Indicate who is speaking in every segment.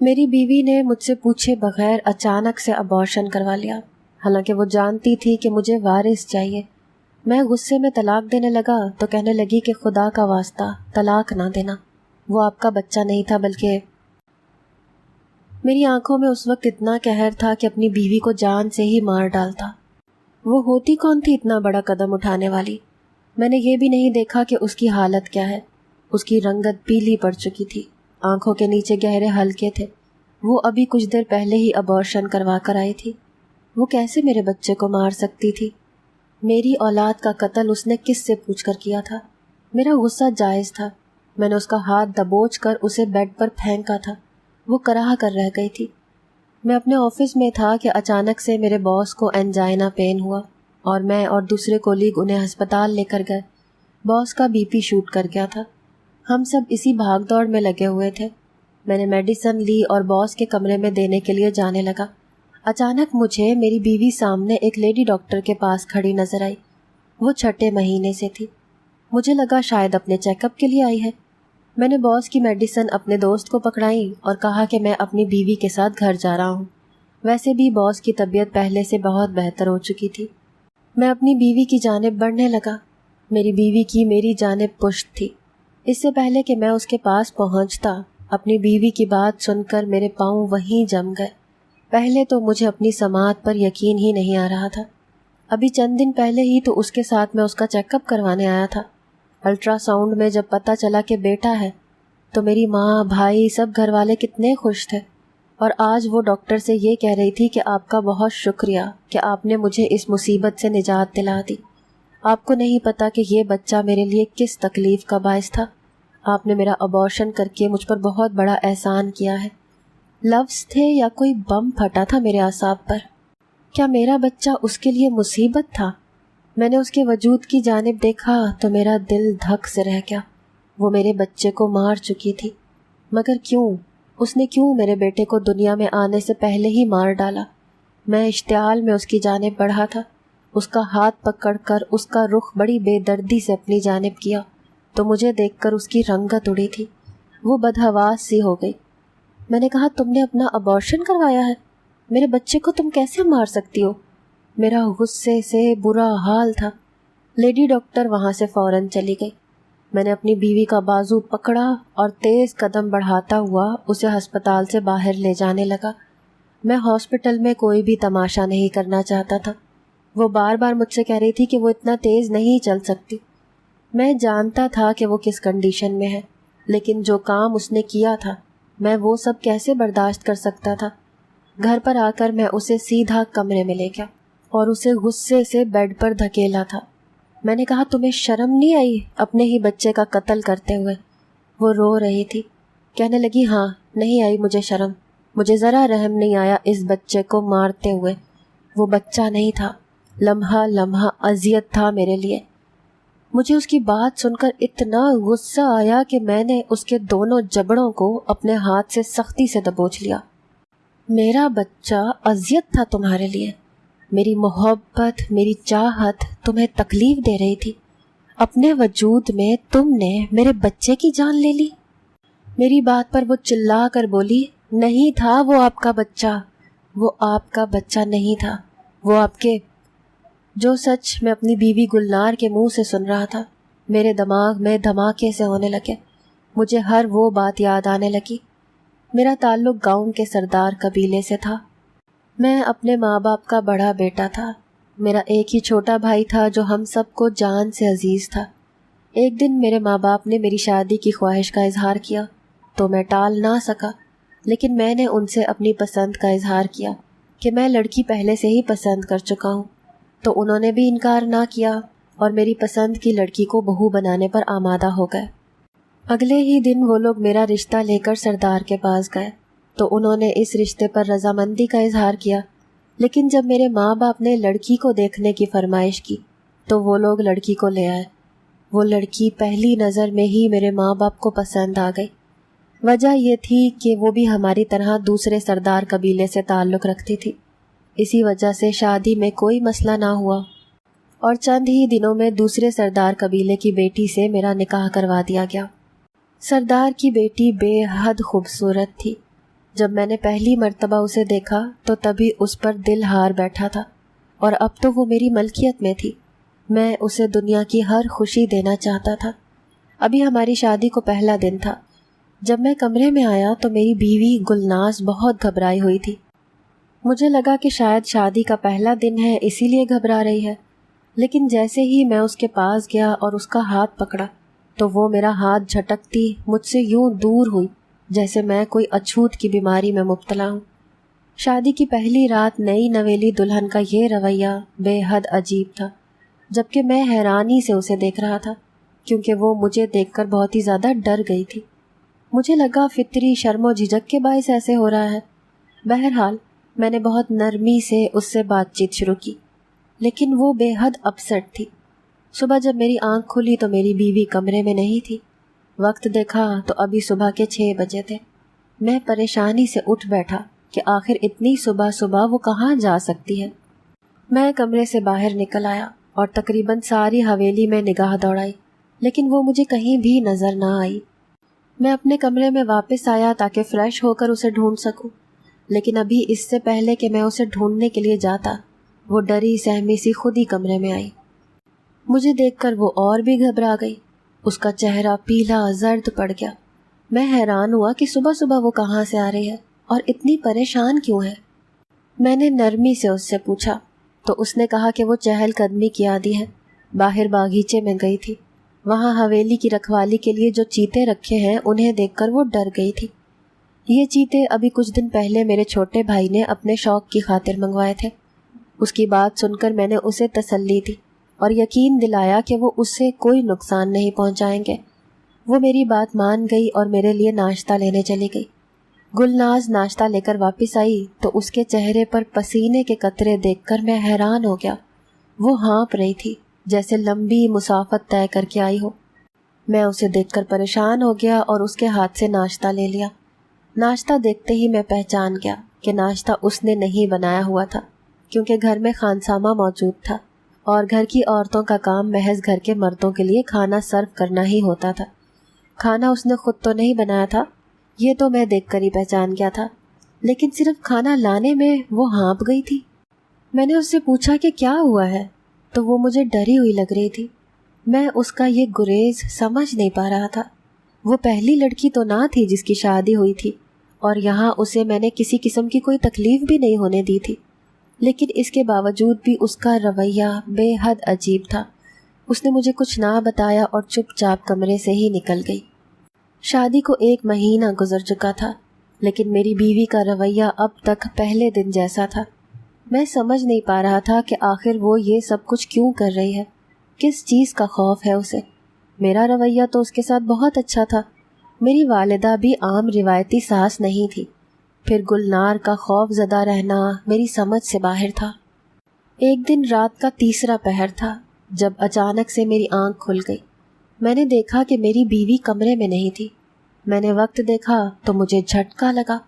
Speaker 1: میری بیوی نے مجھ سے پوچھے بغیر اچانک سے ابارشن کروا لیا، حالانکہ وہ جانتی تھی کہ مجھے وارث چاہیے۔ میں غصے میں طلاق دینے لگا تو کہنے لگی کہ خدا کا واسطہ طلاق نہ دینا، وہ آپ کا بچہ نہیں تھا بلکہ… میری آنکھوں میں اس وقت اتنا قہر تھا کہ اپنی بیوی کو جان سے ہی مار ڈالتا۔ وہ ہوتی کون تھی اتنا بڑا قدم اٹھانے والی؟ میں نے یہ بھی نہیں دیکھا کہ اس کی حالت کیا ہے۔ اس کی رنگت پیلی پڑ چکی تھی، آنکھوں کے نیچے گہرے حلقے تھے۔ وہ ابھی کچھ دیر پہلے ہی ابارشن کروا کر آئی تھی۔ وہ کیسے میرے بچے کو مار سکتی تھی؟ میری اولاد کا قتل اس نے کس سے پوچھ کر کیا تھا؟ میرا غصہ جائز تھا۔ میں نے اس کا ہاتھ دبوچ کر اسے بیڈ پر پھینکا تھا۔ وہ کراہ کر رہ گئی تھی۔ میں اپنے آفس میں تھا کہ اچانک سے میرے باس کو انجائنا پین ہوا اور میں اور دوسرے کولیگ انہیں ہسپتال لے کر گئے۔ باس کا بی پی شوٹ کر گیا تھا۔ ہم سب اسی بھاگ دوڑ میں لگے ہوئے تھے۔ میں نے میڈیسن لی اور باس کے کمرے میں دینے کے لیے جانے لگا۔ اچانک مجھے میری بیوی سامنے ایک لیڈی ڈاکٹر کے پاس کھڑی نظر آئی۔ وہ چھٹے مہینے سے تھی۔ مجھے لگا شاید اپنے چیک اپ کے لیے آئی ہے۔ میں نے باس کی میڈیسن اپنے دوست کو پکڑائی اور کہا کہ میں اپنی بیوی کے ساتھ گھر جا رہا ہوں۔ ویسے بھی باس کی طبیعت پہلے سے بہت بہتر ہو چکی تھی۔ میں اپنی بیوی کی جانب بڑھنے لگا۔ میری بیوی کی میری جانب پشت تھی۔ اس سے پہلے کہ میں اس کے پاس پہنچتا، اپنی بیوی کی بات سن کر میرے پاؤں وہیں جم گئے۔ پہلے تو مجھے اپنی سماعت پر یقین ہی نہیں آ رہا تھا۔ ابھی چند دن پہلے ہی تو اس کے ساتھ میں اس کا چیک اپ کروانے آیا تھا۔ الٹرا ساؤنڈ میں جب پتہ چلا کہ بیٹا ہے تو میری ماں، بھائی، سب گھر والے کتنے خوش تھے، اور آج وہ ڈاکٹر سے یہ کہہ رہی تھی کہ آپ کا بہت شکریہ کہ آپ نے مجھے اس مصیبت سے نجات دلا دی۔ آپ کو نہیں پتہ کہ یہ بچہ میرے لیے کس تکلیف کا باعث تھا۔ آپ نے میرا ابارشن کر کے مجھ پر بہت بڑا احسان کیا ہے۔ لفظ تھے یا کوئی بم پھٹا تھا میرے اعصاب پر؟ کیا میرا بچہ اس کے لیے مصیبت تھا؟ میں نے اس کے وجود کی جانب دیکھا تو میرا دل دھک سے رہ گیا۔ وہ میرے بچے کو مار چکی تھی، مگر کیوں؟ اس نے کیوں میرے بیٹے کو دنیا میں آنے سے پہلے ہی مار ڈالا؟ میں اشتعال میں اس کی جانب بڑھا تھا۔ اس کا ہاتھ پکڑ کر اس کا رخ بڑی بے دردی سے اپنی جانب کیا تو مجھے دیکھ کر اس کی رنگت اڑی تھی۔ وہ بدحواس سی ہو گئی۔ میں نے کہا، تم نے اپنا ابارشن کروایا ہے؟ میرے بچے کو تم کیسے مار سکتی ہو؟ میرا غصے سے برا حال تھا۔ لیڈی ڈاکٹر وہاں سے فوراً چلی گئی۔ میں نے اپنی بیوی کا بازو پکڑا اور تیز قدم بڑھاتا ہوا اسے ہسپتال سے باہر لے جانے لگا۔ میں ہاسپٹل میں کوئی بھی تماشا نہیں کرنا چاہتا تھا۔ وہ بار بار مجھ سے کہہ رہی تھی کہ وہ اتنا تیز نہیں چل سکتی۔ میں جانتا تھا کہ وہ کس کنڈیشن میں ہے، لیکن جو کام اس نے کیا تھا میں وہ سب کیسے برداشت کر سکتا تھا؟ گھر پر آ کر میں اسے سیدھا کمرے میں لے گیا اور اسے غصے سے بیڈ پر دھکیلا تھا۔ میں نے کہا، تمہیں شرم نہیں آئی اپنے ہی بچے کا قتل کرتے ہوئے؟ وہ رو رہی تھی، کہنے لگی، ہاں نہیں آئی مجھے شرم، مجھے ذرا رحم نہیں آیا اس بچے کو مارتے ہوئے۔ وہ بچہ نہیں تھا، لمحہ لمحہ اذیت تھا میرے لیے۔ مجھے اس کی بات سن کر اتنا غصہ آیا کہ میں نے اس کے دونوں جبڑوں کو اپنے ہاتھ سے سختی سے دبوچ لیا۔ میرا بچہ اذیت تھا تمہارے لیے؟ میری محبت، میری چاہت تمہیں تکلیف دے رہی تھی؟ اپنے وجود میں تم نے میرے بچے کی جان لے لی؟ میری بات پر وہ چلا کر بولی، نہیں تھا وہ آپ کا بچہ، وہ آپ کا بچہ نہیں تھا، وہ آپ کے… جو سچ میں اپنی بیوی گلنار کے منہ سے سن رہا تھا، میرے دماغ میں دھماکے سے ہونے لگے۔ مجھے ہر وہ بات یاد آنے لگی۔ میرا تعلق گاؤں کے سردار قبیلے سے تھا۔ میں اپنے ماں باپ کا بڑا بیٹا تھا۔ میرا ایک ہی چھوٹا بھائی تھا جو ہم سب کو جان سے عزیز تھا۔ ایک دن میرے ماں باپ نے میری شادی کی خواہش کا اظہار کیا تو میں ٹال نہ سکا، لیکن میں نے ان سے اپنی پسند کا اظہار کیا کہ میں لڑکی پہلے سے ہی پسند کر چکا ہوں، تو انہوں نے بھی انکار نہ کیا اور میری پسند کی لڑکی کو بہو بنانے پر آمادہ ہو گئے۔ اگلے ہی دن وہ لوگ میرا رشتہ لے کر سردار کے پاس گئے تو انہوں نے اس رشتے پر رضامندی کا اظہار کیا، لیکن جب میرے ماں باپ نے لڑکی کو دیکھنے کی فرمائش کی تو وہ لوگ لڑکی کو لے آئے۔ وہ لڑکی پہلی نظر میں ہی میرے ماں باپ کو پسند آ گئی۔ وجہ یہ تھی کہ وہ بھی ہماری طرح دوسرے سردار قبیلے سے تعلق رکھتی تھی۔ اسی وجہ سے شادی میں کوئی مسئلہ نہ ہوا اور چند ہی دنوں میں دوسرے سردار قبیلے کی بیٹی سے میرا نکاح کروا دیا گیا۔ سردار کی بیٹی بے حد خوبصورت تھی۔ جب میں نے پہلی مرتبہ اسے دیکھا تو تبھی اس پر دل ہار بیٹھا تھا، اور اب تو وہ میری ملکیت میں تھی۔ میں اسے دنیا کی ہر خوشی دینا چاہتا تھا۔ ابھی ہماری شادی کو پہلا دن تھا۔ جب میں کمرے میں آیا تو میری بیوی گلناز بہت گھبرائی ہوئی تھی۔ مجھے لگا کہ شاید شادی کا پہلا دن ہے اسی لیے گھبرا رہی ہے، لیکن جیسے ہی میں اس کے پاس گیا اور اس کا ہاتھ پکڑا تو وہ میرا ہاتھ جھٹکتی مجھ سے یوں دور ہوئی جیسے میں کوئی اچھوت کی بیماری میں مبتلا ہوں۔ شادی کی پہلی رات نئی نویلی دلہن کا یہ رویہ بے حد عجیب تھا، جبکہ میں حیرانی سے اسے دیکھ رہا تھا کیونکہ وہ مجھے دیکھ کر بہت ہی زیادہ ڈر گئی تھی۔ مجھے لگا فطری شرم و جھجک کے باعث ایسے ہو رہا ہے۔ بہرحال میں نے بہت نرمی سے اس سے بات چیت شروع کی، لیکن وہ بے حد اپسٹ تھی۔ صبح جب میری آنکھ کھلی تو میری بیوی کمرے میں نہیں تھی۔ وقت دیکھا تو ابھی صبح کے 6 بجے تھے۔ میں پریشانی سے اٹھ بیٹھا کہ آخر اتنی صبح صبح وہ کہاں جا سکتی ہے۔ میں کمرے سے باہر نکل آیا اور تقریباً ساری حویلی میں نگاہ دوڑائی، لیکن وہ مجھے کہیں بھی نظر نہ آئی۔ میں اپنے کمرے میں واپس آیا تاکہ فریش ہو کر اسے ڈھونڈ سکوں، لیکن ابھی اس سے پہلے کہ میں اسے ڈھونڈنے کے لیے جاتا، وہ ڈری سہمی سی خود ہی کمرے میں آئی۔ مجھے دیکھ کر وہ اور بھی گھبرا گئی۔ اس کا چہرہ پیلا زرد پڑ گیا۔ میں حیران ہوا کہ صبح صبح وہ کہاں سے آ رہی ہے اور اتنی پریشان کیوں ہے۔ میں نے نرمی سے اس سے پوچھا تو اس نے کہا کہ وہ چہل قدمی کی عادی ہے، باہر باغیچے میں گئی تھی، وہاں حویلی کی رکھوالی کے لیے جو چیتے رکھے ہیں انہیں دیکھ کر وہ ڈر گئی تھی۔ یہ چیتے ابھی کچھ دن پہلے میرے چھوٹے بھائی نے اپنے شوق کی خاطر منگوائے تھے۔ اس کی بات سن کر میں نے اسے تسلی دی اور یقین دلایا کہ وہ اس سے کوئی نقصان نہیں پہنچائیں گے۔ وہ میری بات مان گئی اور میرے لیے ناشتہ لینے چلی گئی۔ گلناز ناشتہ لے کر واپس آئی تو اس کے چہرے پر پسینے کے قطرے دیکھ کر میں حیران ہو گیا۔ وہ ہانپ رہی تھی جیسے لمبی مسافت طے کر کے آئی ہو۔ میں اسے دیکھ کر پریشان ہو گیا اور اس کے ہاتھ سے ناشتہ لے لیا۔ ناشتہ دیکھتے ہی میں پہچان گیا کہ ناشتہ اس نے نہیں بنایا ہوا تھا، کیونکہ گھر میں خانسامہ موجود تھا اور گھر کی عورتوں کا کام محض گھر کے مردوں کے لیے کھانا سرو کرنا ہی ہوتا تھا۔ کھانا اس نے خود تو نہیں بنایا تھا، یہ تو میں دیکھ کر ہی پہچان گیا تھا، لیکن صرف کھانا لانے میں وہ ہانپ گئی تھی۔ میں نے اس سے پوچھا کہ کیا ہوا ہے تو وہ مجھے ڈری ہوئی لگ رہی تھی۔ میں اس کا یہ گریز سمجھ نہیں پا رہا تھا۔ وہ پہلی لڑکی تو نہ تھی جس کی شادی ہوئی تھی، اور یہاں اسے میں نے کسی قسم کی کوئی تکلیف بھی نہیں ہونے دی تھی، لیکن اس کے باوجود بھی اس کا رویہ بے حد عجیب تھا۔ اس نے مجھے کچھ نہ بتایا اور چپ چاپ کمرے سے ہی نکل گئی۔ شادی کو 1 مہینہ گزر چکا تھا، لیکن میری بیوی کا رویہ اب تک پہلے دن جیسا تھا۔ میں سمجھ نہیں پا رہا تھا کہ آخر وہ یہ سب کچھ کیوں کر رہی ہے، کس چیز کا خوف ہے اسے۔ میرا رویہ تو اس کے ساتھ بہت اچھا تھا، میری والدہ بھی عام روایتی ساس نہیں تھی، پھر گلنار کا خوف زدہ رہنا میری سمجھ سے باہر تھا۔ ایک دن رات کا 3 پہر تھا جب اچانک سے میری آنکھ کھل گئی۔ میں نے دیکھا کہ میری بیوی کمرے میں نہیں تھی۔ میں نے وقت دیکھا تو مجھے جھٹکا لگا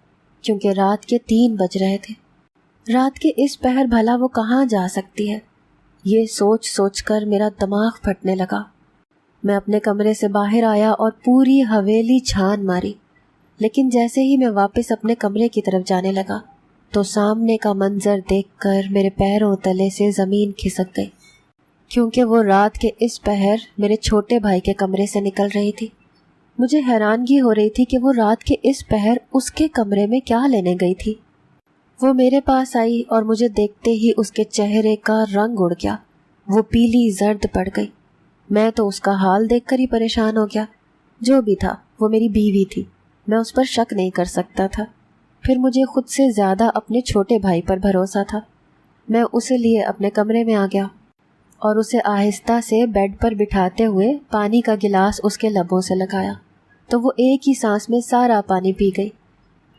Speaker 1: کیونکہ رات کے 3 بج رہے تھے۔ رات کے اس پہر بھلا وہ کہاں جا سکتی ہے؟ یہ سوچ سوچ کر میرا دماغ پھٹنے لگا۔ میں اپنے کمرے سے باہر آیا اور پوری حویلی چھان ماری، لیکن جیسے ہی میں واپس اپنے کمرے کی طرف جانے لگا تو سامنے کا منظر دیکھ کر میرے پیروں تلے سے زمین کھسک گئی، کیونکہ وہ رات کے اس پہر میرے چھوٹے بھائی کے کمرے سے نکل رہی تھی۔ مجھے حیرانگی ہو رہی تھی کہ وہ رات کے اس پہر اس کے کمرے میں کیا لینے گئی تھی۔ وہ میرے پاس آئی اور مجھے دیکھتے ہی اس کے چہرے کا رنگ اڑ گیا، وہ پیلی زرد پڑ گئی۔ میں تو اس کا حال دیکھ کر ہی پریشان ہو گیا۔ جو بھی تھا وہ میری بیوی تھی، میں اس پر شک نہیں کر سکتا تھا۔ پھر مجھے خود سے زیادہ اپنے چھوٹے بھائی پر بھروسہ تھا۔ میں اسے لیے اپنے کمرے میں آ گیا اور اسے آہستہ سے بیڈ پر بٹھاتے ہوئے پانی کا گلاس اس کے لبوں سے لگایا تو وہ ایک ہی سانس میں سارا پانی پی گئی۔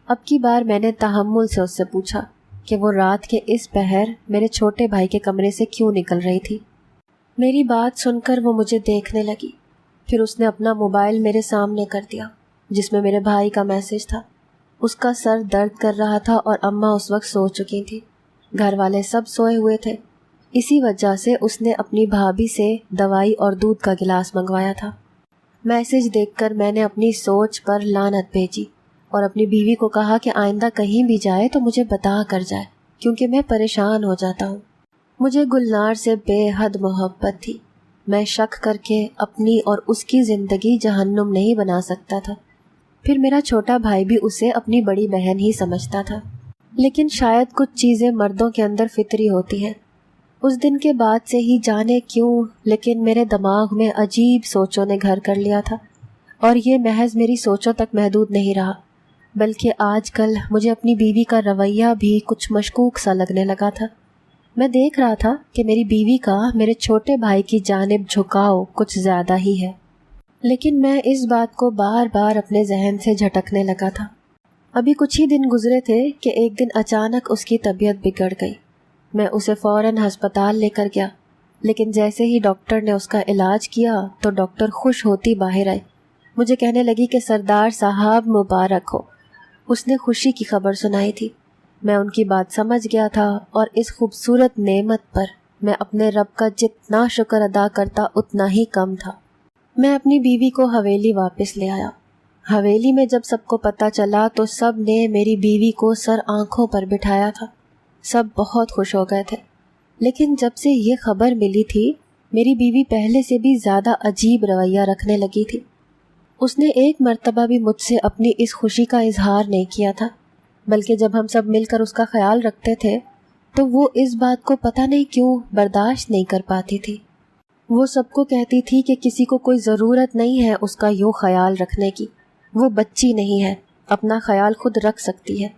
Speaker 1: اب کی بار میں نے تحمل سے اس سے پوچھا کہ وہ رات کے اس پہر میرے چھوٹے بھائی کے کمرے سے کیوں نکل رہی تھی۔ میری بات سن کر وہ مجھے دیکھنے لگی، پھر اس نے اپنا موبائل میرے سامنے کر دیا جس میں میرے بھائی کا میسج تھا۔ اس کا سر درد کر رہا تھا اور اماں اس وقت سو چکی تھی، گھر والے سب سوئے ہوئے تھے۔ اسی وجہ سے اس نے اپنی بھابھی سے دوائی اور دودھ کا گلاس منگوایا تھا۔ میسج دیکھ کر میں نے اپنی سوچ پر لعنت بھیجی اور اپنی بیوی کو کہا کہ آئندہ کہیں بھی جائے تو مجھے بتا کر جائے، کیونکہ میں پریشان ہو جاتا ہوں۔ مجھے گلنار سے بے حد محبت تھی۔ میں شک کر کے اپنی اور اس کی زندگی جہنم نہیں بنا سکتا تھا۔ پھر میرا چھوٹا بھائی بھی اسے اپنی بڑی بہن ہی سمجھتا تھا، لیکن شاید کچھ چیزیں مردوں کے اندر فطری ہوتی ہیں۔ اس دن کے بعد سے ہی جانے کیوں لیکن میرے دماغ میں عجیب سوچوں نے گھر کر لیا تھا، اور یہ محض میری سوچوں تک محدود نہیں رہا، بلکہ آج کل مجھے اپنی بیوی کا رویہ بھی کچھ مشکوک سا لگنے لگا تھا۔ میں دیکھ رہا تھا کہ میری بیوی کا میرے چھوٹے بھائی کی جانب جھکاؤ کچھ زیادہ ہی ہے، لیکن میں اس بات کو بار بار اپنے ذہن سے جھٹکنے لگا تھا۔ ابھی کچھ ہی دن گزرے تھے کہ ایک دن اچانک اس کی طبیعت بگڑ گئی۔ میں اسے فوراً ہسپتال لے کر گیا، لیکن جیسے ہی ڈاکٹر نے اس کا علاج کیا تو ڈاکٹر خوش ہوتی باہر آئی۔ مجھے کہنے لگی کہ سردار صاحب مبارک ہو۔ اس نے خوشی کی خبر سنائی تھی۔ میں ان کی بات سمجھ گیا تھا، اور اس خوبصورت نعمت پر میں اپنے رب کا جتنا شکر ادا کرتا اتنا ہی کم تھا۔ میں اپنی بیوی کو حویلی واپس لے آیا۔ حویلی میں جب سب کو پتہ چلا تو سب نے میری بیوی کو سر آنکھوں پر بٹھایا تھا۔ سب بہت خوش ہو گئے تھے، لیکن جب سے یہ خبر ملی تھی میری بیوی پہلے سے بھی زیادہ عجیب رویہ رکھنے لگی تھی۔ اس نے ایک مرتبہ بھی مجھ سے اپنی اس خوشی کا اظہار نہیں کیا تھا، بلکہ جب ہم سب مل کر اس کا خیال رکھتے تھے تو وہ اس بات کو پتہ نہیں کیوں برداشت نہیں کر پاتی تھی۔ وہ سب کو کہتی تھی کہ کسی کو کوئی ضرورت نہیں ہے اس کا یوں خیال رکھنے کی، وہ بچی نہیں ہے، اپنا خیال خود رکھ سکتی ہے۔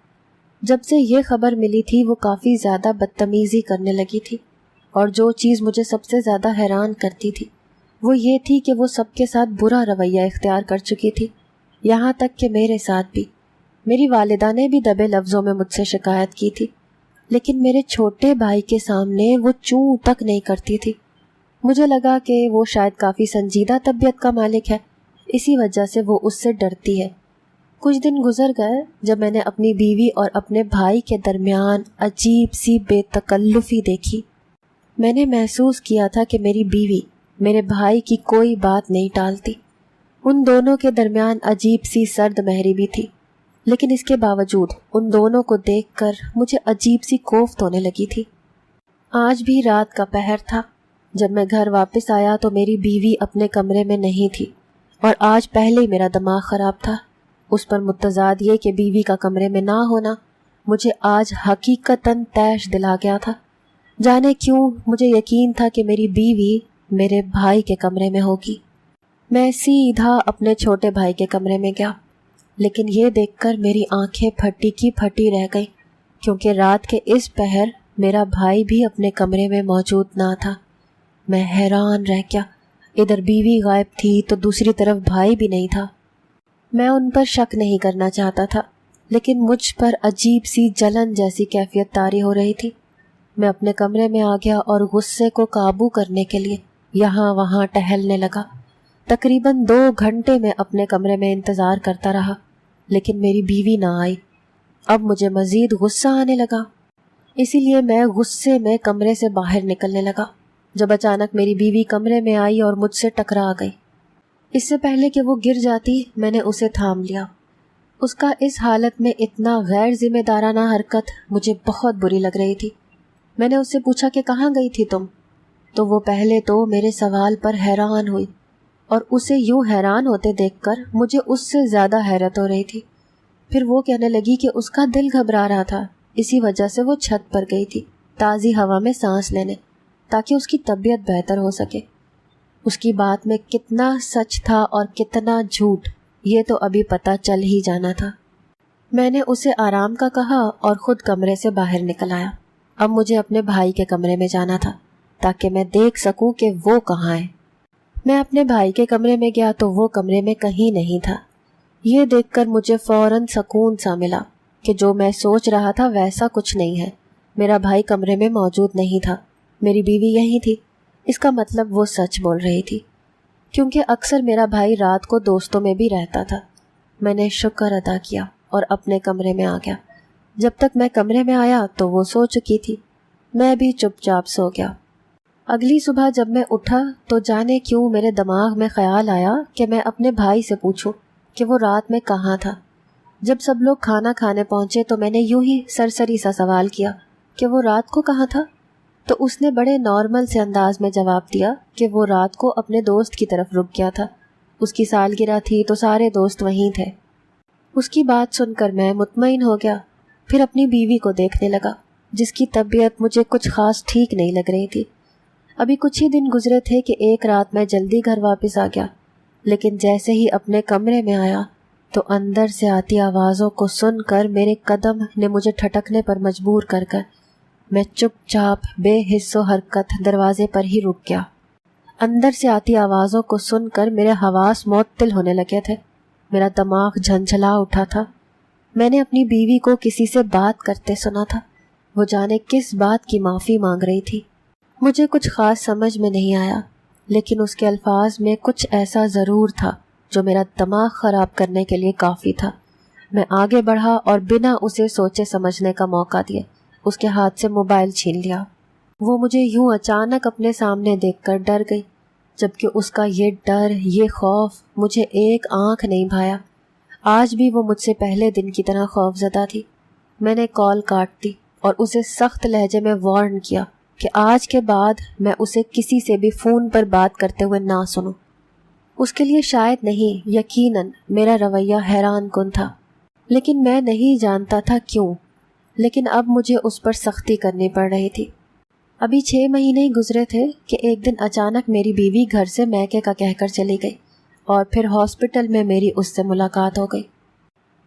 Speaker 1: جب سے یہ خبر ملی تھی وہ کافی زیادہ بدتمیزی کرنے لگی تھی، اور جو چیز مجھے سب سے زیادہ حیران کرتی تھی وہ یہ تھی کہ وہ سب کے ساتھ برا رویہ اختیار کر چکی تھی، یہاں تک کہ میرے ساتھ بھی۔ میری والدہ نے بھی دبے لفظوں میں مجھ سے شکایت کی تھی، لیکن میرے چھوٹے بھائی کے سامنے وہ چوں تک نہیں کرتی تھی۔ مجھے لگا کہ وہ شاید کافی سنجیدہ طبیعت کا مالک ہے، اسی وجہ سے وہ اس سے ڈرتی ہے۔ کچھ دن گزر گئے جب میں نے اپنی بیوی اور اپنے بھائی کے درمیان عجیب سی بے تکلفی دیکھی۔ میں نے محسوس کیا تھا کہ میری بیوی میرے بھائی کی کوئی بات نہیں ٹالتی۔ ان دونوں کے درمیان عجیب سی سرد مہری بھی تھی، لیکن اس کے باوجود ان دونوں کو دیکھ کر مجھے عجیب سی کوفت ہونے لگی تھی۔ آج بھی رات کا پہر تھا۔ جب میں گھر واپس آیا تو میری بیوی اپنے کمرے میں نہیں تھی، اور آج پہلے ہی میرا دماغ خراب تھا۔ اس پر متضاد یہ کہ بیوی کا کمرے میں نہ ہونا مجھے آج حقیقتاً طیش دلا گیا تھا۔ جانے کیوں مجھے یقین تھا کہ میری بیوی میرے بھائی کے کمرے میں ہوگی۔ میں سیدھا اپنے چھوٹے بھائی کے کمرے میں گیا، لیکن یہ دیکھ کر میری آنکھیں پھٹی کی پھٹی رہ گئیں، کیونکہ رات کے اس پہر میرا بھائی بھی اپنے کمرے میں موجود نہ تھا۔ میں حیران رہ گیا، ادھر بیوی غائب تھی تو دوسری طرف بھائی بھی نہیں تھا۔ میں ان پر شک نہیں کرنا چاہتا تھا، لیکن مجھ پر عجیب سی جلن جیسی کیفیت طاری ہو رہی تھی۔ میں اپنے کمرے میں آ گیا اور غصے کو قابو کرنے کے لیے یہاں وہاں ٹہلنے لگا۔ تقریباً 2 گھنٹے میں اپنے کمرے میں انتظار کرتا رہا، لیکن میری بیوی نہ آئی۔ اب مجھے مزید غصہ آنے لگا، اسی لیے میں غصے میں کمرے سے باہر نکلنے لگا، جب اچانک میری بیوی کمرے میں آئی اور مجھ سے ٹکرا گئی۔ اس سے پہلے کہ وہ گر جاتی میں نے اسے تھام لیا۔ اس کا اس حالت میں اتنا غیر ذمہ دارانہ حرکت مجھے بہت بری لگ رہی تھی۔ میں نے اس سے پوچھا کہ کہاں گئی تھی تم؟ تو وہ پہلے تو میرے سوال پر حیران ہوئی، اور اسے یوں حیران ہوتے دیکھ کر مجھے اس سے زیادہ حیرت ہو رہی تھی۔ پھر وہ کہنے لگی کہ اس کا دل گھبرا رہا تھا، اسی وجہ سے وہ چھت پر گئی تھی تازی ہوا میں سانس لینے، تاکہ اس کی طبیعت بہتر ہو سکے۔ اس کی بات میں کتنا سچ تھا اور کتنا جھوٹ یہ تو ابھی پتہ چل ہی جانا تھا۔ میں نے اسے آرام کا کہا اور خود کمرے سے باہر نکل آیا۔ اب مجھے اپنے بھائی کے کمرے میں جانا تھا تاکہ میں دیکھ سکوں کہ وہ کہاں ہے۔ میں اپنے بھائی کے کمرے میں گیا تو وہ کمرے میں کہیں نہیں تھا۔ یہ دیکھ کر مجھے فوراً سکون سا ملا کہ جو میں سوچ رہا تھا ویسا کچھ نہیں ہے۔ میرا بھائی کمرے میں موجود نہیں تھا، میری بیوی یہیں تھی۔ اس کا مطلب وہ سچ بول رہی تھی، کیونکہ اکثر میرا بھائی رات کو دوستوں میں بھی رہتا تھا۔ میں نے شکر ادا کیا اور اپنے کمرے میں آ گیا۔ جب تک میں کمرے میں آیا تو وہ سو چکی تھی، میں بھی چپ چاپ سو گیا۔ اگلی صبح جب میں اٹھا تو جانے کیوں میرے دماغ میں خیال آیا کہ میں اپنے بھائی سے پوچھوں کہ وہ رات میں کہاں تھا۔ جب سب لوگ کھانا کھانے پہنچے تو میں نے یوں ہی سرسری سا سوال کیا کہ وہ رات کو کہاں تھا، تو اس نے بڑے نارمل سے انداز میں جواب دیا کہ وہ رات کو اپنے دوست کی طرف رک گیا تھا، اس کی سالگرہ تھی تو سارے دوست وہیں تھے۔ اس کی بات سن کر میں مطمئن ہو گیا، پھر اپنی بیوی کو دیکھنے لگا جس کی طبیعت مجھے کچھ خاص ٹھیک نہیں لگ رہی تھی۔ ابھی کچھ ہی دن گزرے تھے کہ ایک رات میں جلدی گھر واپس آ گیا، لیکن جیسے ہی اپنے کمرے میں آیا تو اندر سے آتی آوازوں کو سن کر میرے قدم نے مجھے ٹھٹکنے پر مجبور کر میں چپ چاپ بے حس و حرکت دروازے پر ہی رک گیا۔ اندر سے آتی آوازوں کو سن کر میرے حواس معطل ہونے لگے تھے، میرا دماغ جھنجھلا اٹھا تھا۔ میں نے اپنی بیوی کو کسی سے بات کرتے سنا تھا، وہ جانے کس بات کی معافی مانگ رہی تھی۔ مجھے کچھ خاص سمجھ میں نہیں آیا، لیکن اس کے الفاظ میں کچھ ایسا ضرور تھا جو میرا دماغ خراب کرنے کے لیے کافی تھا۔ میں آگے بڑھا اور بنا اسے سوچے سمجھنے کا موقع دیے اس کے ہاتھ سے موبائل چھین لیا۔ وہ مجھے یوں اچانک اپنے سامنے دیکھ کر ڈر گئی، جبکہ اس کا یہ ڈر، یہ خوف مجھے ایک آنکھ نہیں بھایا۔ آج بھی وہ مجھ سے پہلے دن کی طرح خوف زدہ تھی۔ میں نے کال کاٹ دی اور اسے سخت لہجے میں وارن کیا کہ آج کے بعد میں اسے کسی سے بھی فون پر بات کرتے ہوئے نہ سنوں۔ اس کے لیے شاید نہیں، یقیناً میرا رویہ حیران کن تھا، لیکن میں نہیں جانتا تھا کیوں۔ لیکن اب مجھے اس پر سختی کرنی پڑ رہی تھی۔ ابھی 6 مہینے ہی گزرے تھے کہ ایک دن اچانک میری بیوی گھر سے میکے کا کہہ کر چلی گئی اور پھر ہاسپٹل میں میری اس سے ملاقات ہو گئی۔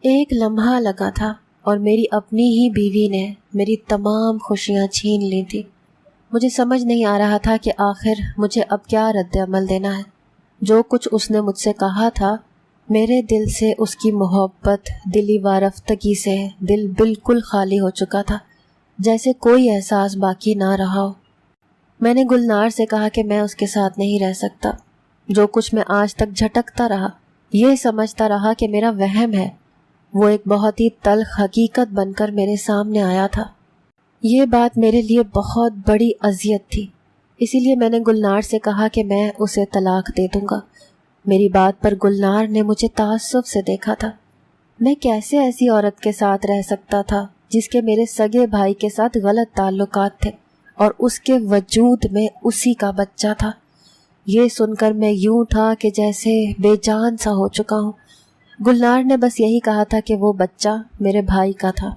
Speaker 1: ایک لمحہ لگا تھا اور میری اپنی ہی بیوی نے میری تمام خوشیاں چھین لی تھی۔ مجھے سمجھ نہیں آ رہا تھا کہ آخر مجھے اب کیا رد عمل دینا ہے۔ جو کچھ اس نے مجھ سے کہا تھا، میرے دل سے اس کی محبت، دلی وارفتگی سے دل بالکل خالی ہو چکا تھا، جیسے کوئی احساس باقی نہ رہا ہو۔ میں نے گلنار سے کہا کہ میں اس کے ساتھ نہیں رہ سکتا۔ جو کچھ میں آج تک جھٹکتا رہا، یہ سمجھتا رہا کہ میرا وہم ہے، وہ ایک بہت ہی تلخ حقیقت بن کر میرے سامنے آیا تھا۔ یہ بات میرے لیے بہت بڑی اذیت تھی، اسی لیے میں نے گلنار سے کہا کہ میں اسے طلاق دے دوں گا۔ میری بات پر گلنار نے مجھے تعصب سے دیکھا تھا۔ میں کیسے ایسی عورت کے ساتھ رہ سکتا تھا جس کے میرے سگے بھائی کے ساتھ غلط تعلقات تھے اور اس کے وجود میں اسی کا بچہ تھا۔ یہ سن کر میں یوں تھا کہ جیسے بے جان سا ہو چکا ہوں۔ گلنار نے بس یہی کہا تھا کہ وہ بچہ میرے بھائی کا تھا۔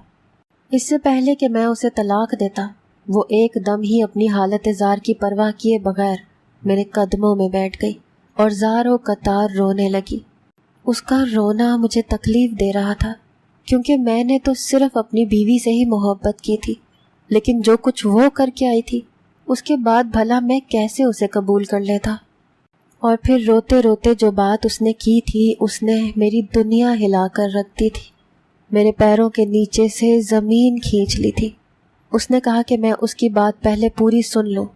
Speaker 1: اس سے پہلے کہ میں اسے طلاق دیتا، وہ ایک دم ہی اپنی حالت زار کی پرواہ کیے بغیر میرے قدموں میں بیٹھ گئی اور زار و قطار رونے لگی۔ اس کا رونا مجھے تکلیف دے رہا تھا، کیونکہ میں نے تو صرف اپنی بیوی سے ہی محبت کی تھی، لیکن جو کچھ وہ کر کے آئی تھی اس کے بعد بھلا میں کیسے اسے قبول کر لیتا۔ اور پھر روتے روتے جو بات اس نے کی تھی، اس نے میری دنیا ہلا کر رکھ دی تھی، میرے پیروں کے نیچے سے زمین کھینچ لی تھی۔ اس نے کہا کہ میں اس کی بات پہلے پوری سن لوں۔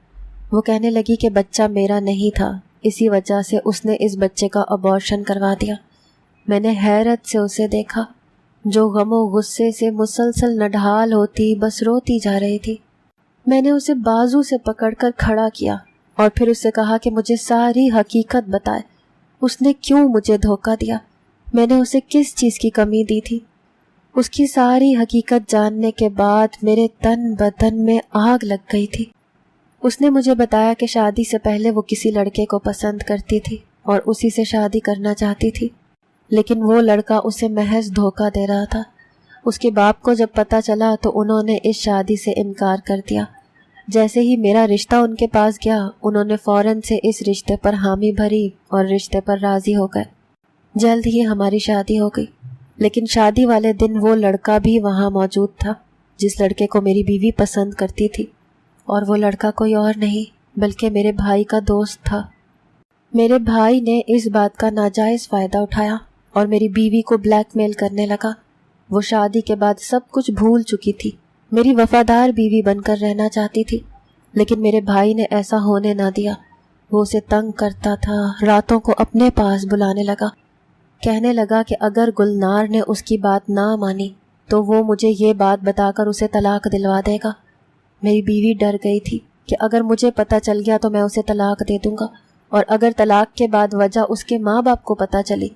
Speaker 1: وہ کہنے لگی کہ بچہ میرا نہیں تھا، اسی وجہ سے اس نے اس بچے کا ابارشن کروا دیا۔ میں نے حیرت سے اسے دیکھا، جو غم و غصے سے مسلسل نڈھال ہوتی بس روتی جا رہی تھی۔ میں نے اسے بازو سے پکڑ کر کھڑا کیا اور پھر اسے کہا کہ مجھے ساری حقیقت بتائے، اس نے کیوں مجھے دھوکہ دیا، میں نے اسے کس چیز کی کمی دی تھی۔ اس کی ساری حقیقت جاننے کے بعد میرے تن بدن میں آگ لگ گئی تھی۔ اس نے مجھے بتایا کہ شادی سے پہلے وہ کسی لڑکے کو پسند کرتی تھی اور اسی سے شادی کرنا چاہتی تھی، لیکن وہ لڑکا اسے محض دھوکہ دے رہا تھا۔ اس کے باپ کو جب پتہ چلا تو انہوں نے اس شادی سے انکار کر دیا۔ جیسے ہی میرا رشتہ ان کے پاس گیا، انہوں نے فوراً سے اس رشتے پر حامی بھری اور رشتے پر راضی ہو گئے۔ جلد ہی ہماری شادی ہو گئی، لیکن شادی والے دن وہ لڑکا بھی وہاں موجود تھا جس لڑکے کو میری بیوی پسند کرتی تھی، اور وہ لڑکا کوئی اور نہیں بلکہ میرے بھائی کا دوست تھا۔ میرے بھائی نے اس بات کا ناجائز فائدہ اٹھایا اور میری بیوی کو بلیک میل کرنے لگا۔ وہ شادی کے بعد سب کچھ بھول چکی تھی، میری وفادار بیوی بن کر رہنا چاہتی تھی، لیکن میرے بھائی نے ایسا ہونے نہ دیا۔ وہ اسے تنگ کرتا تھا، راتوں کو اپنے پاس بلانے لگا، کہنے لگا کہ اگر گلنار نے اس کی بات نہ مانی تو وہ مجھے یہ بات بتا کر اسے طلاق دلوا دے گا۔ میری بیوی ڈر گئی تھی کہ اگر مجھے پتہ چل گیا تو میں اسے طلاق دے دوں گا، اور اگر طلاق کے بعد وجہ اس کے ماں باپ کو پتہ چلی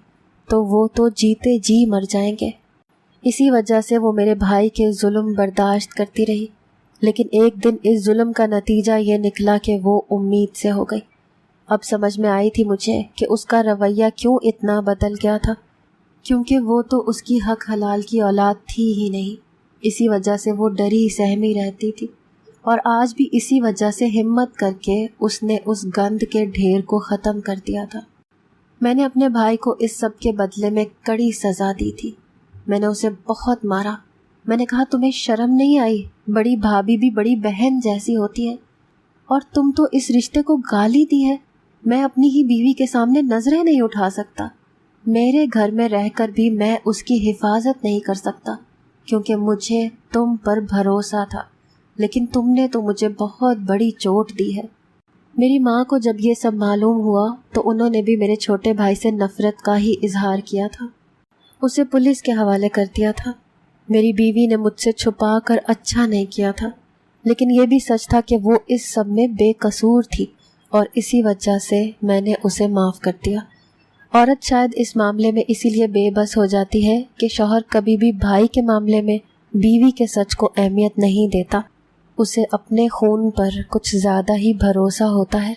Speaker 1: تو وہ تو جیتے جی مر جائیں گے۔ اسی وجہ سے وہ میرے بھائی کے ظلم برداشت کرتی رہی، لیکن ایک دن اس ظلم کا نتیجہ یہ نکلا کہ وہ امید سے ہو گئی۔ اب سمجھ میں آئی تھی مجھے کہ اس کا رویہ کیوں اتنا بدل گیا تھا، کیونکہ وہ تو اس کی حق حلال کی اولاد تھی ہی نہیں۔ اسی وجہ سے وہ ڈری سہمی رہتی تھی، اور آج بھی اسی وجہ سے ہمت کر کے اس نے اس گند کے ڈھیر کو ختم کر دیا تھا۔ میں نے اپنے بھائی کو اس سب کے بدلے میں کڑی سزا دی تھی۔ میں نے اسے بہت مارا۔ میں نے کہا تمہیں شرم نہیں آئی؟ بڑی بھابھی بھی بڑی بہن جیسی ہوتی ہے، اور تم تو اس رشتے کو گالی دی ہے۔ میں اپنی ہی بیوی کے سامنے نظریں نہیں اٹھا سکتا۔ میرے گھر میں رہ کر بھی میں اس کی حفاظت نہیں کر سکتا، کیونکہ مجھے تم پر بھروسہ تھا، لیکن تم نے تو مجھے بہت بڑی چوٹ دی ہے۔ میری ماں کو جب یہ سب معلوم ہوا تو انہوں نے بھی میرے چھوٹے بھائی سے نفرت کا ہی اظہار کیا تھا، اسے پولیس کے حوالے کر دیا تھا۔ میری بیوی نے مجھ سے چھپا کر اچھا نہیں کیا تھا، لیکن یہ بھی سچ تھا کہ وہ اس سب میں بے قصور تھی، اور اسی وجہ سے میں نے اسے معاف کر دیا۔ عورت شاید اس معاملے میں اسی لیے بے بس ہو جاتی ہے کہ شوہر کبھی بھی بھائی کے معاملے میں بیوی کے سچ کو اہمیت نہیں دیتا، اسے اپنے خون پر کچھ زیادہ ہی بھروسہ ہوتا ہے۔